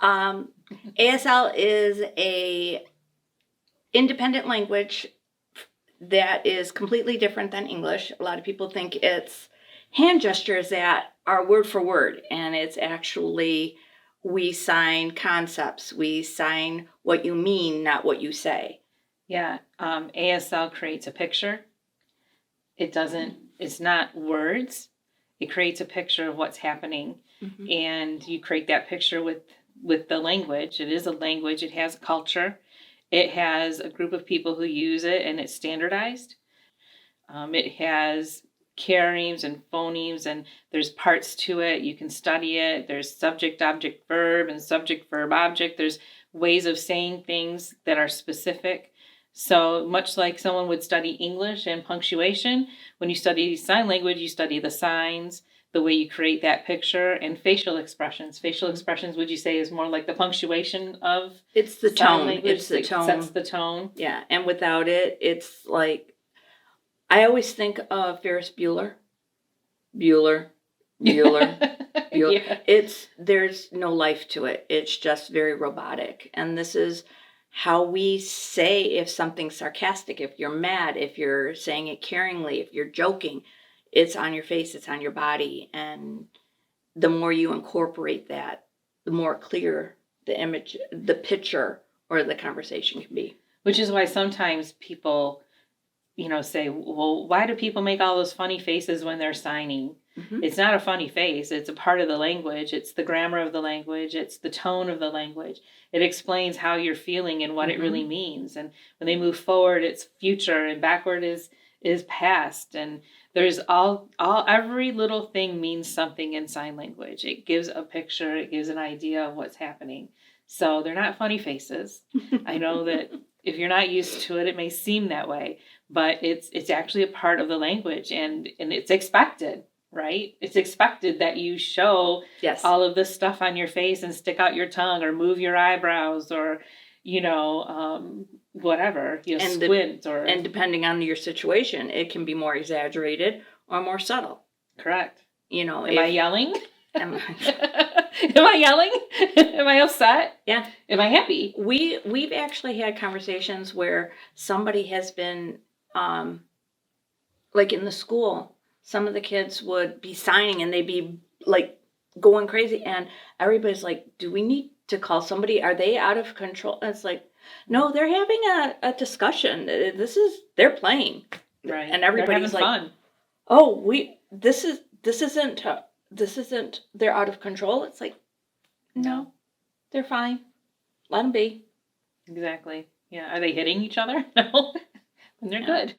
ASL is a independent language that is completely different than English. A lot of people think it's hand gestures that are word for word, and it's actually we sign concepts. We sign what you mean, not what you say. Yeah, ASL creates a picture. It's not words. It creates a picture of what's happening. Mm-hmm. And you create that picture with the language. It is a language. It has a culture. It has a group of people who use it, and it's standardized. It has charemes and phonemes, and there's parts to it. You can study it. There's subject, object, verb, and subject, verb, object. There's ways of saying things that are specific. So much like someone would study English and punctuation, when you study sign language, you study the signs, the way you create that picture, and facial expressions. Facial expressions, would you say, is more like the punctuation of it's the tone. Language? It's the tone. Sets the tone. Yeah, and without it, it's like, I always think of Ferris Bueller. Bueller. Yeah. There's no life to it. It's just very robotic. And this is how we say if something's sarcastic, if you're mad, if you're saying it caringly, if you're joking. It's on your face, it's on your body, and the more you incorporate that, the more clear the image, the picture, or the conversation can be. Which is why sometimes people, say, well, why do people make all those funny faces when they're signing? Mm-hmm. It's not a funny face. It's a part of the language. It's the grammar of the language. It's the tone of the language. It explains how you're feeling and what it really means. And when they move forward, it's future, and backward is past. And there's every little thing means something in sign language. It gives a picture. It gives an idea of what's happening. So they're not funny faces. I know that if you're not used to it, it may seem that way, but it's actually a part of the language, and it's expected, right? It's expected that you show all of this stuff on your face and stick out your tongue or move your eyebrows or, whatever, squint and depending on your situation, it can be more exaggerated or more subtle. Correct. Am I yelling? Am I yelling? Am I upset? Yeah. Am I happy? We've actually had conversations where somebody has been, like in the school, some of the kids would be signing and they'd be like going crazy, and everybody's like, do we need to call somebody? Are they out of control? And it's like, no, they're having a discussion. They're playing. Right. And everybody's like, fun. Oh, this isn't, they're out of control. It's like, no, they're fine. Let them be. Exactly. Yeah. Are they hitting each other? No. And they're good.